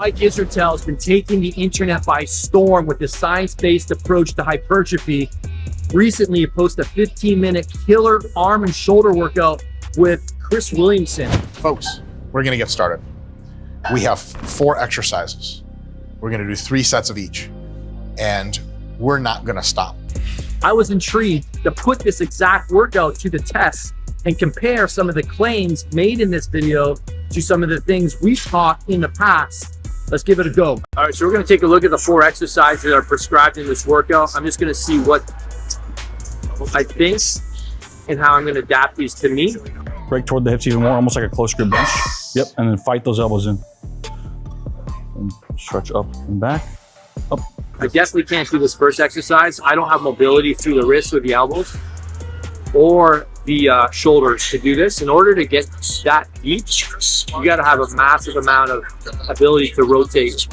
Mike Israetel has been taking the internet by storm with the science-based approach to hypertrophy. Recently, he posted a 15-minute killer arm and shoulder workout with Chris Williamson. Folks, we're gonna get started. We have 4 exercises. We're gonna do 3 sets of each, and we're not gonna stop. I was intrigued to put this exact workout to the test and compare some of the claims made in this video to some of the things we've taught in the past. Let's give it a go. All right, so we're gonna take a look at the 4 exercises that are prescribed in this workout. I'm just gonna see what I think and how I'm gonna adapt these to me. Break toward the hips even more, almost like a close grip bench. Yep, and then fight those elbows in. And stretch up and back, up. I definitely can't do this first exercise. I don't have mobility through the wrists or the elbows or the shoulders to do this. In order to get that deep, you gotta have a massive amount of ability to rotate,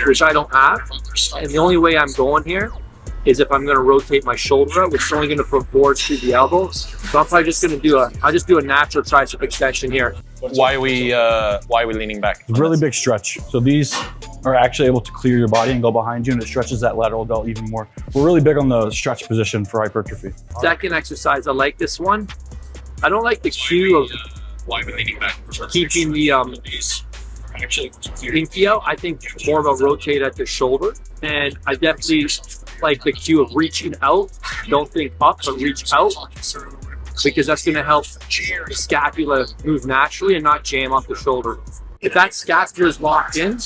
which I don't have. And the only way I'm going here is if I'm gonna rotate my shoulder up, which is only gonna put forwards through the elbows. So I'm probably just gonna do I'll just do a natural tricep extension here. Why are we leaning back? It's a really big stretch. So these are actually able to clear your body and go behind you, and it stretches that lateral delt even more. We're really big on the stretch position for hypertrophy. Second exercise, I like this one. I don't like the cue of keeping the pinky out. I think more of a rotate at the shoulder. And I definitely like the cue of reaching out. Don't think up, but reach out, because that's going to help the scapula move naturally and not jam off the shoulder. If that scapula is locked in,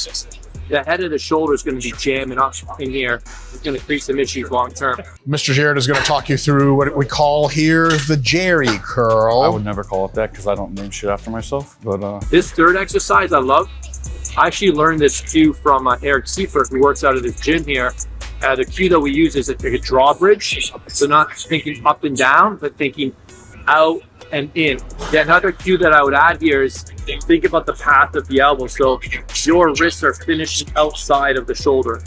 the head of the shoulder is going to be jamming up in here. It's going to create some issues long term. Mr. Jared is gonna talk you through what we call here the Jerry curl. I would never call it that because I don't name shit after myself, but This third exercise I love. I actually learned this cue from Eric Seifert, who works out of this gym here. The cue that we use is a drawbridge. So not thinking up and down, but thinking out and in. Yeah, another cue that I would add here is think about the path of the elbow. So your wrists are finishing outside of the shoulder.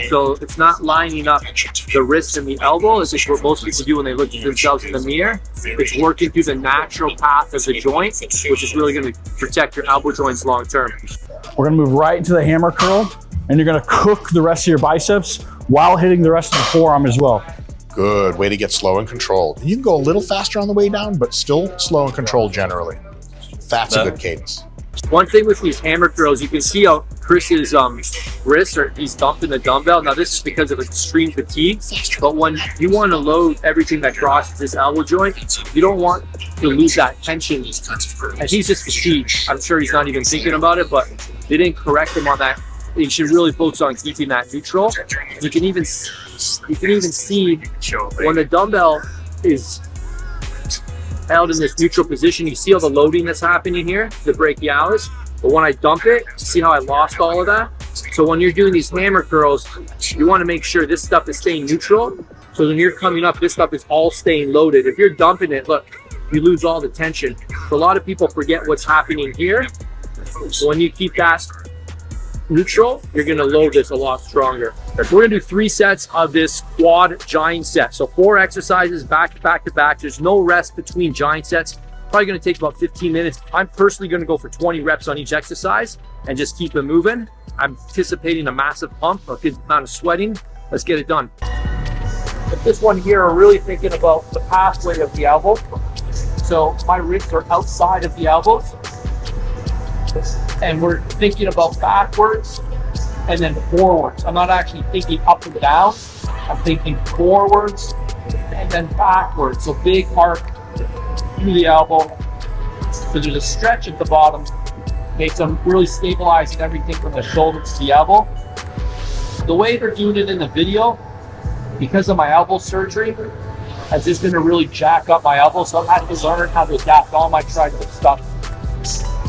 So it's not lining up the wrist and the elbow, as is what most people do when they look at themselves in the mirror. It's working through the natural path of the joint, which is really going to protect your elbow joints long term. we're gonna move right into the hammer curl, and you're gonna cook the rest of your biceps while hitting the rest of the forearm as well. Good way to get slow and controlled. You can go a little faster on the way down, but still slow and controlled generally. That's a good cadence. One thing with these hammer curls, you can see how Chris's wrists are, he's dumping the dumbbell. Now this is because of extreme fatigue, but when you want to load everything that crosses this elbow joint, you don't want to lose that tension. And he's just fatigued. I'm sure he's not even thinking about it, but they didn't correct him on that. You should really focus on keeping that neutral. You can even see when the dumbbell is held in this neutral position, you see all the loading that's happening here, the brachialis. But when I dump it, see how I lost all of that? So when you're doing these hammer curls, you want to make sure this stuff is staying neutral. So when you're coming up, this stuff is all staying loaded. If you're dumping it, look, you lose all the tension. So a lot of people forget what's happening here. So when you keep that neutral, you're going to load this a lot stronger. We're going to do 3 sets of this quad giant set. So 4 exercises back to back to back. There's no rest between giant sets. Probably going to take about 15 minutes. I'm personally going to go for 20 reps on each exercise and just keep it moving. I'm anticipating a massive pump, a good amount of sweating. Let's get it done. With this one here, we're really thinking about the pathway of the elbow. So my wrists are outside of the elbows. And we're thinking about backwards and then forwards. I'm not actually thinking up and down. I'm thinking forwards and then backwards. So big arc through the elbow. So there's a stretch at the bottom. Okay, so I'm really stabilizing everything from the shoulder to the elbow. The way they're doing it in the video, because of my elbow surgery, has just been to really jack up my elbow. So I've had to learn how to adapt all my tricep stuff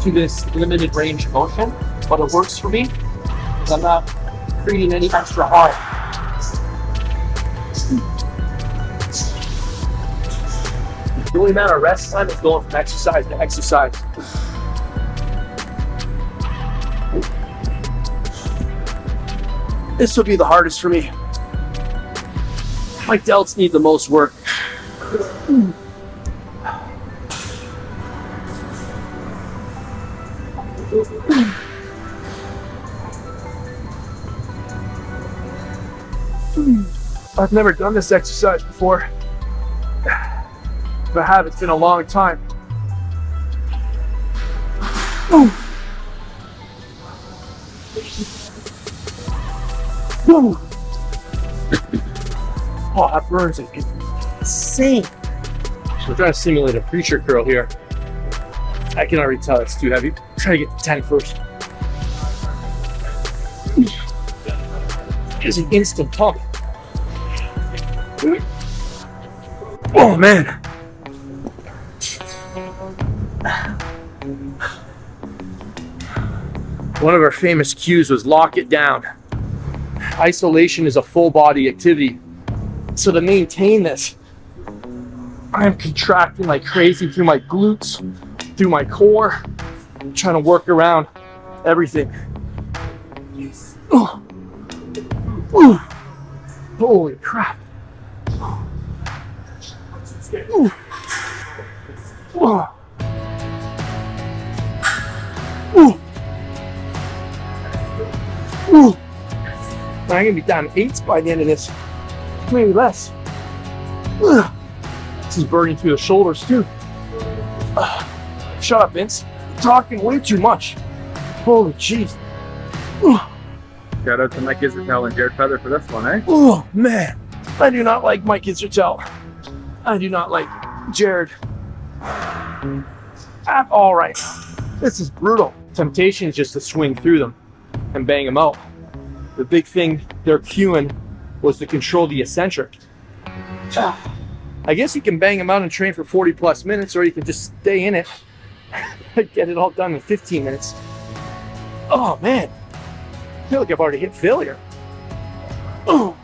to this limited range of motion, but it works for me because I'm not creating any extra harm. The only amount of rest time is going from exercise to exercise. This will be the hardest for me. My delts need the most work. I've never done this exercise before. If I have, it's been a long time. Oh, that burns like insane. So we're trying to simulate a preacher curl here. I can already tell it's too heavy. Try to get to 10 first. It's an instant pump. Oh man. One of our famous cues was lock it down. Isolation is a full body activity. So to maintain this, I'm contracting like crazy through my glutes, through my core, I'm trying to work around everything. Oh. Ooh. Holy crap. Ooh. Ooh. Ooh. Ooh. I'm gonna be down 8s by the end of this, maybe less. Ugh. This is burning through the shoulders too. Shut up, Vince. You're talking way too much. Holy jeez. Shout out to Mike Israetel and Jared Feather for this one, eh? Oh man, I do not like Mike Israetel. I do not like Jared at all right now. This is brutal. Temptation is just to swing through them and bang them out. The big thing they're cueing was to control the eccentric. I guess you can bang them out and train for 40 plus minutes, or you can just stay in it and get it all done in 15 minutes. Oh man, I feel like I've already hit failure. Oh,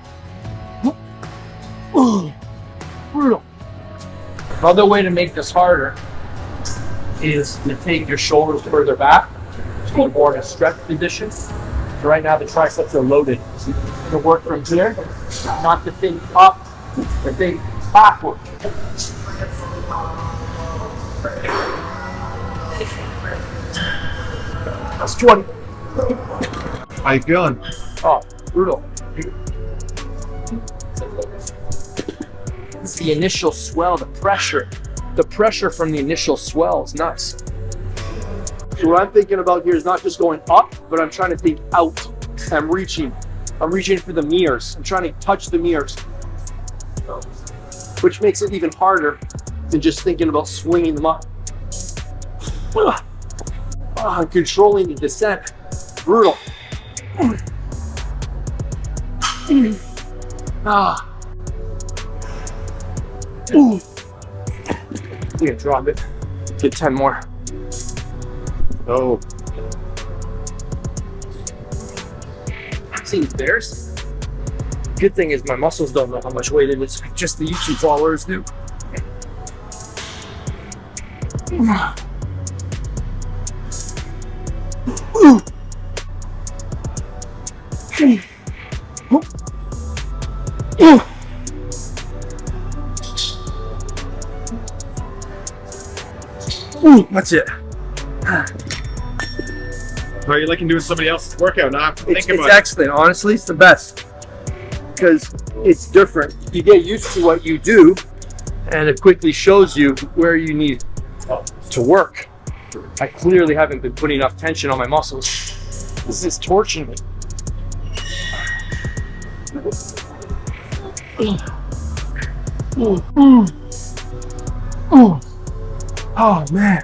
brutal. Another way to make this harder is to take your shoulders further back, so more in a stretch position. So right now the triceps are loaded. So you're gonna work from here, not the thing up, the thing backward. That's 20. How you feeling? Oh, brutal. It's the initial swell, the pressure. The pressure from the initial swell is nuts. So what I'm thinking about here is not just going up, but I'm trying to think out. I'm reaching for the mirrors. I'm trying to touch the mirrors, which makes it even harder than just thinking about swinging them up. I'm controlling the descent. Brutal. Ooh. I'm gonna drop it. Get 10 more. Oh. See these bears? Good thing is my muscles don't know how much weight it is. Just the YouTube followers do. That's it. How are you liking doing somebody else's workout? Not have to think It's about it. excellent. Honestly, it's the best because it's different. You get used to what you do, and it quickly shows you where you need to work. I clearly haven't been putting enough tension on my muscles. This is torturing me. Oh man.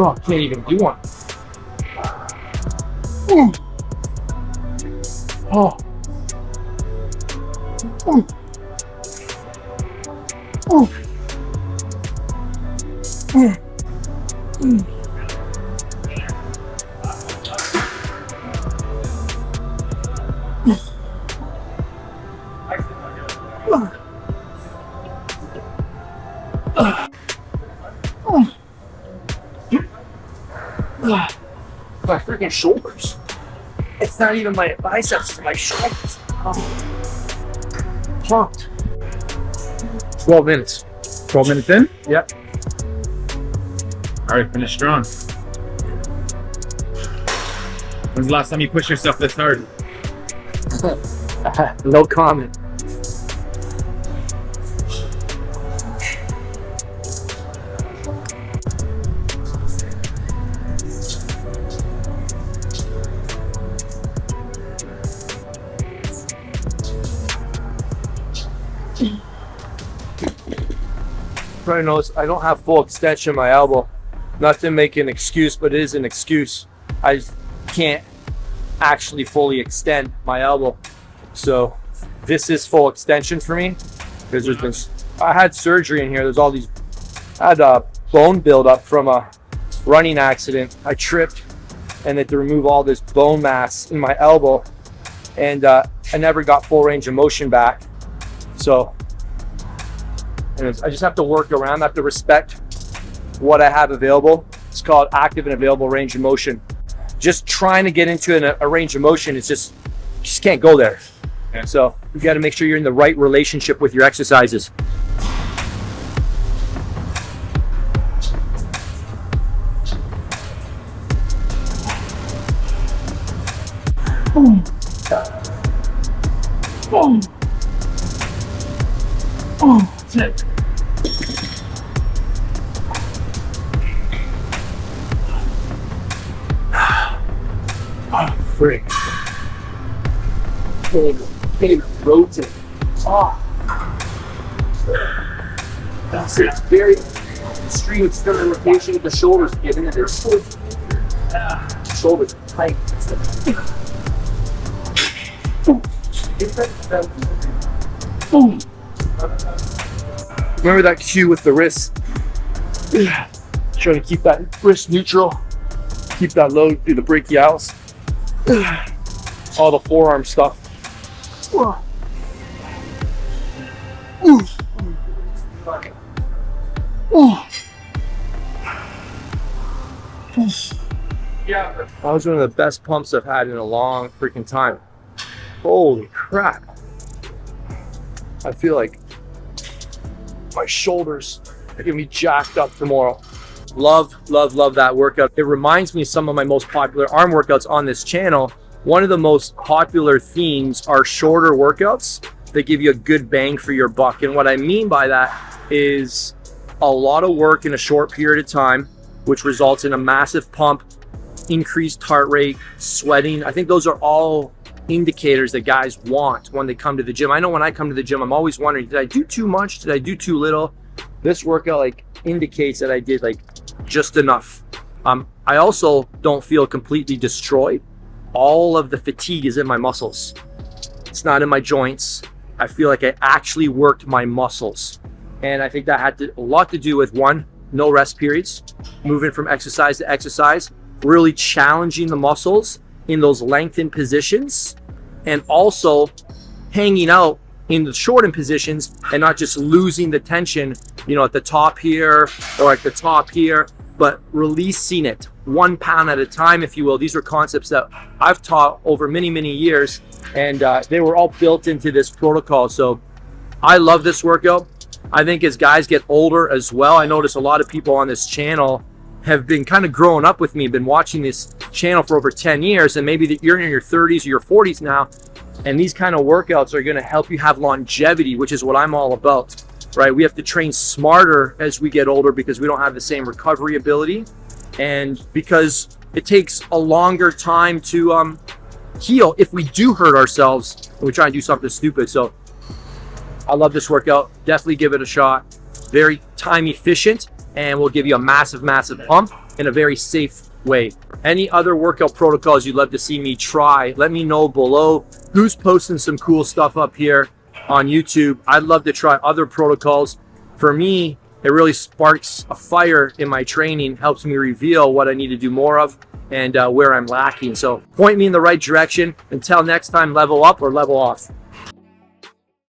Oh, I can't even do one. Oh. My freaking shoulders. It's not even my biceps, it's my shoulders. Pumped. 12 minutes. 12 minutes in? Yep. All right, finish strong. When's the last time you pushed yourself this hard? No comment. Probably knows I don't have full extension in my elbow. Not to make an excuse, but it is an excuse. I just can't actually fully extend my elbow. So this is full extension for me because there's been, I had surgery in here. There's all these, I had a bone buildup from a running accident. I tripped and had to remove all this bone mass in my elbow, and I never got full range of motion back. So I just have to work around. I have to respect what I have available. It's called active and available range of motion. Just trying to get into a range of motion is just can't go there. Yeah. So you got to make sure you're in the right relationship with your exercises. Boom. Boom. Boom. That's it. Oh, frick. Can't rotate. Oh. That's it. It's very extreme external rotation with the shoulders, given that they're shoulders tight. Boom. Remember that cue with the wrist. Trying to keep that wrist neutral. Keep that load through the brachialis. All the forearm stuff. That was one of the best pumps I've had in a long freaking time. Holy crap. I feel like my shoulders are gonna be jacked up tomorrow. Love, love, love that workout. It reminds me of some of my most popular arm workouts on this channel. One of the most popular themes are shorter workouts that give you a good bang for your buck. And what I mean by that is a lot of work in a short period of time, which results in a massive pump, increased heart rate, sweating. I think those are all indicators that guys want when they come to the gym. I know when I come to the gym, I'm always wondering, did I do too much? Did I do too little? This workout like indicates that I did like just enough. I also don't feel completely destroyed. All of the fatigue is in my muscles. It's not in my joints. I feel like I actually worked my muscles. And I think that had a lot to do with, one, no rest periods, moving from exercise to exercise, really challenging the muscles in those lengthened positions, and also hanging out in the shortened positions and not just losing the tension, you know, at the top here or at the top here, but releasing it 1 pound at a time, if you will. These are concepts that I've taught over many, many years, and they were all built into this protocol. So I love this workout. I think as guys get older as well, I notice a lot of people on this channel have been kind of growing up with me, been watching this channel for over 10 years, and maybe you're in your 30s or your 40s now, and these kind of workouts are going to help you have longevity, which is what I'm all about, right? We have to train smarter as we get older because we don't have the same recovery ability, and because it takes a longer time to heal if we do hurt ourselves and we try and do something stupid. So I love this workout. Definitely give it a shot. Very time efficient, and will give you a massive, massive pump in a very safe way. Any other workout protocols you'd love to see me try, let me know below. Who's posting some cool stuff up here on YouTube? I'd love to try other protocols. For me, it really sparks a fire in my training, helps me reveal what I need to do more of and where I'm lacking. So point me in the right direction. Until next time, level up or level off.